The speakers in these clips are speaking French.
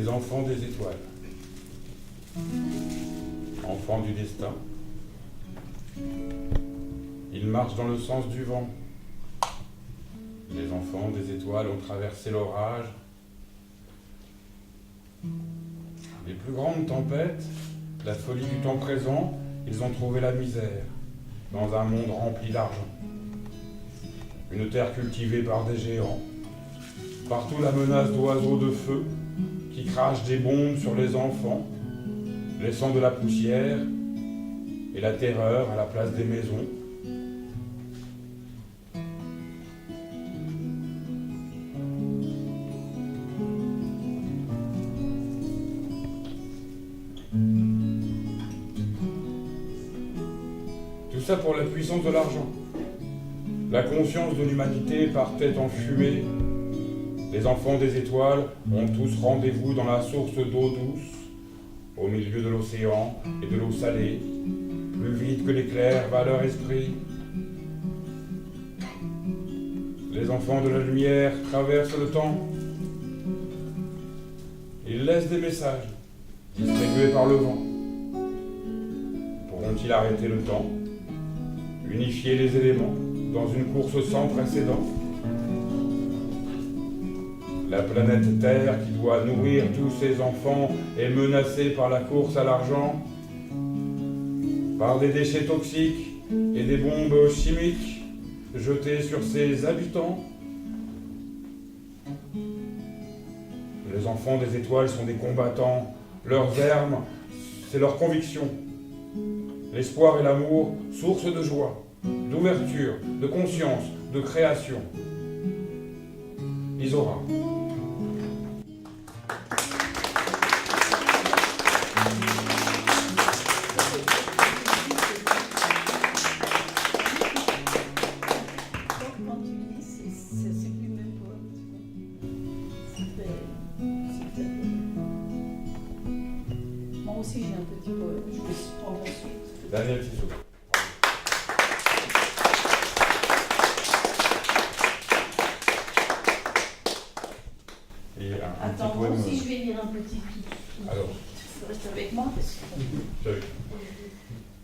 Les enfants des étoiles. Enfants du destin. Ils marchent dans le sens du vent. Les enfants des étoiles ont traversé l'orage. Les plus grandes tempêtes, la folie du temps présent, ils ont trouvé la misère dans un monde rempli d'argent. Une terre cultivée par des géants. Partout la menace d'oiseaux de feu qui crachent des bombes sur les enfants, laissant de la poussière et la terreur à la place des maisons. Tout ça pour la puissance de l'argent. La conscience de l'humanité partait en fumée. Les enfants des étoiles ont tous rendez-vous dans la source d'eau douce, au milieu de l'océan et de l'eau salée. Plus vite que l'éclair va leur esprit. Les enfants de la lumière traversent le temps. Ils laissent des messages, distribués par le vent. Pourront-ils arrêter le temps, unifier les éléments dans une course sans précédent? La planète Terre, qui doit nourrir tous ses enfants, est menacée par la course à l'argent, par des déchets toxiques et des bombes chimiques jetées sur ses habitants. Les enfants des étoiles sont des combattants. Leurs armes, c'est leur conviction. L'espoir et l'amour, source de joie, d'ouverture, de conscience, de création. Isora. Moi aussi j'ai un petit poème, je vais prendre ensuite. Daniel Tissot. Et un Attends, petit moi poème. aussi je vais lire un petit. Alors. Tu restes avec moi parce que... Oui.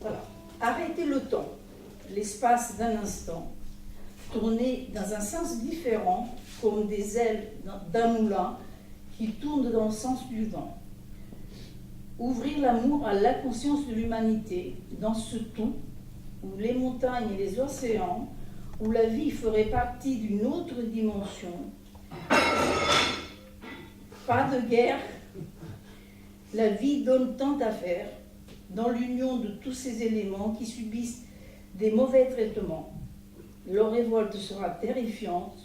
Voilà. Arrêtez le temps, l'espace d'un instant, tourner dans un sens différent, comme des ailes d'un moulin qui tournent dans le sens du vent. Ouvrir l'amour à la conscience de l'humanité, dans ce tout, où les montagnes et les océans, où la vie ferait partie d'une autre dimension. Pas de guerre, la vie donne tant à faire, dans l'union de tous ces éléments qui subissent des mauvais traitements. Leur révolte sera terrifiante,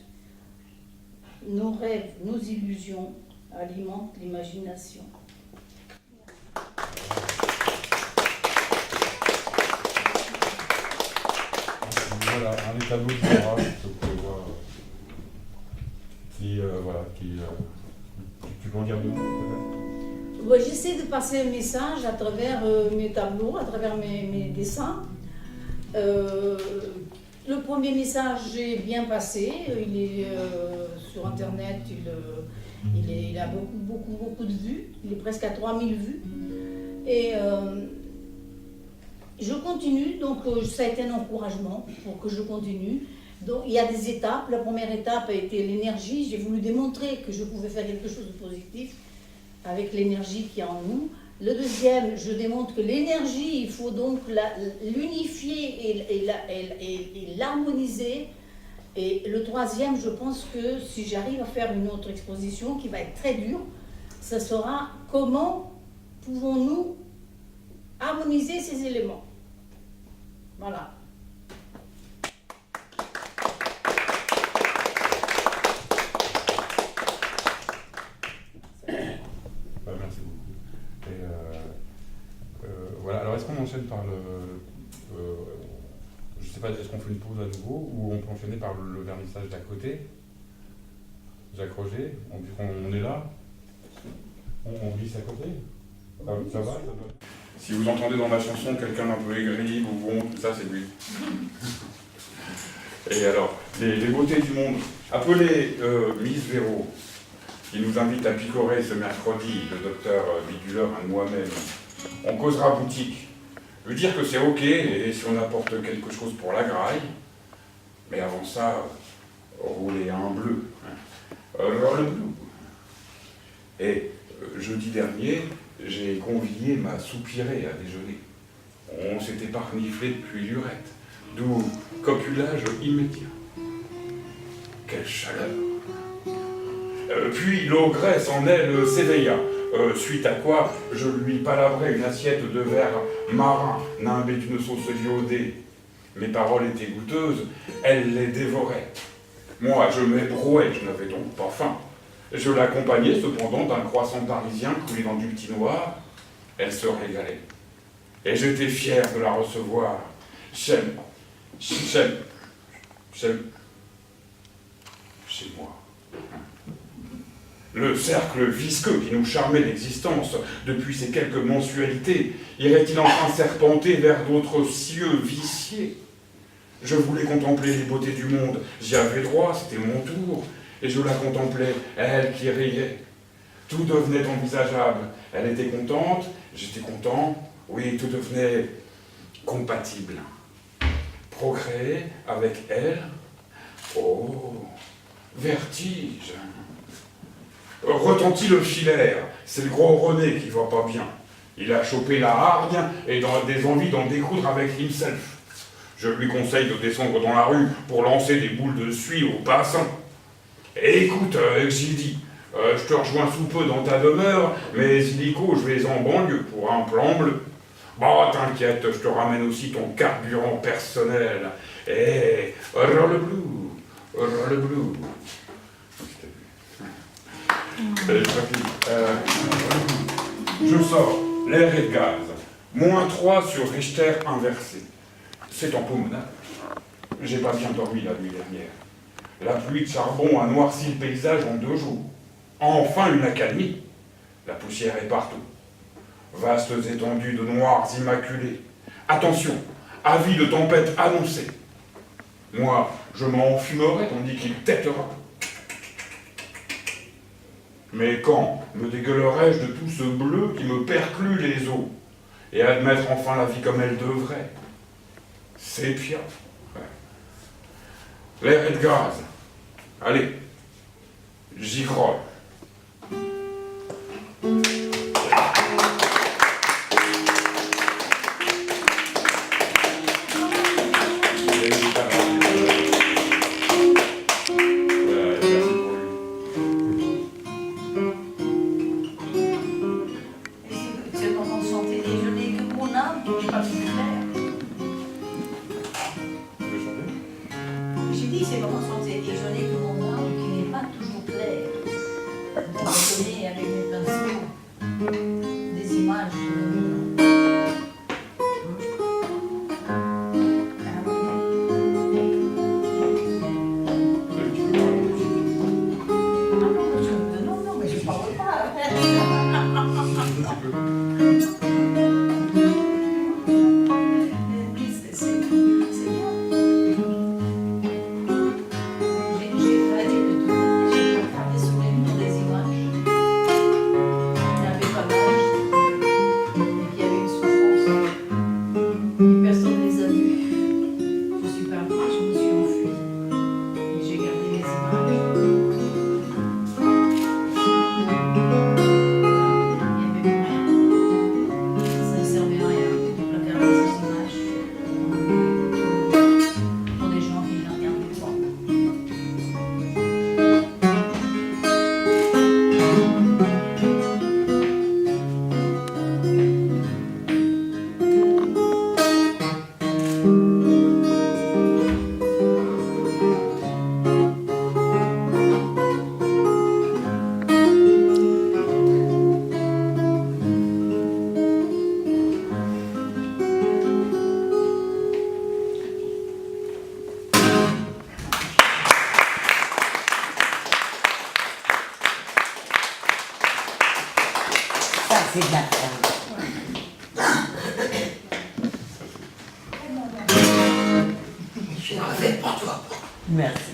nos rêves, nos illusions alimentent l'imagination. Voilà, un des tableaux d'Isora que vous pouvez voir, tu peux en dire deux mots peut-être? Ouais, j'essaie de passer un message à travers mes tableaux, à travers mes dessins. Le premier message est bien passé, il est sur internet, il a beaucoup de vues, il est presque à 3000 vues. Et je continue, donc ça a été un encouragement pour que je continue. Donc il y a des étapes. La première étape a été l'énergie. J'ai voulu démontrer que je pouvais faire quelque chose de positif avec l'énergie qu'il y a en nous. Le deuxième, je démontre que l'énergie, il faut donc l'unifier et l'harmoniser. Et le troisième, je pense que si j'arrive à faire une autre exposition qui va être très dure, ça sera comment pouvons-nous harmoniser ces éléments. Voilà. Merci beaucoup. Et voilà, alors est-ce qu'on enchaîne par le... je ne sais pas, est-ce qu'on fait une pause à nouveau ou on peut enchaîner par le vernissage d'à côté? Jacques Roger, vu qu'on est là, on glisse à côté? Ça va? Si vous entendez dans ma chanson quelqu'un d'un peu aigri, boubon, tout ça, c'est lui. Et alors, les beautés du monde, appelées Miss Véro, qui nous invite à picorer ce mercredi, le docteur Biduleur et moi-même. On causera boutique. Je veux dire que c'est ok, et si on apporte quelque chose pour la graille, mais avant ça, rouler un bleu. Le bleu. Et jeudi dernier, j'ai convié ma soupirée à déjeuner. On s'était parniflé depuis lurette, d'où copulage immédiat. Quelle chaleur! Puis l'ogresse en elle s'éveilla, suite à quoi je lui palabrai une assiette de verre marin, nimbé d'une sauce iodée. Mes paroles étaient goûteuses, elle les dévorait. Moi, je m'ébrouais, je n'avais donc pas faim. Je l'accompagnais cependant d'un croissant parisien coulé dans du petit noir. Elle se régalait. Et j'étais fier de la recevoir. J'aime chez moi. Le cercle visqueux qui nous charmait l'existence depuis ces quelques mensualités irait-il enfin serpenter vers d'autres cieux viciés? Je voulais contempler les beautés du monde, j'y avais droit, c'était mon tour, et je la contemplais, elle qui riait. Tout devenait envisageable, elle était contente, j'étais content, oui, tout devenait compatible. Procréer avec elle, oh, vertige. Retentit le filaire, c'est le gros René qui va pas bien. Il a chopé la hargne et des envies d'en découdre avec himself. Je lui conseille de descendre dans la rue pour lancer des boules de suie aux passants. Et écoute, j'ai dit, je te rejoins sous peu dans ta demeure, mais illico, je vais en banlieue pour un plan bleu. Bah, t'inquiète, je te ramène aussi ton carburant personnel. Et roll le blue. Je sors, l'air est de gaz. -3 sur Richter inversé. C'est empoumonnable. J'ai pas bien dormi la nuit dernière. La pluie de charbon a noirci le paysage en 2 jours. Enfin une accalmie. La poussière est partout. Vastes étendues de noirs immaculés. Attention, avis de tempête annoncé. Moi, je m'en fumerai tandis qu'il têtera. Mais quand me dégueulerai-je de tout ce bleu qui me perclue les os et admettre enfin la vie comme elle devrait? Sépia. Ouais. L'air est de gaz. Allez, j'y crois. C'est de la Je suis parfait pour toi. Merci.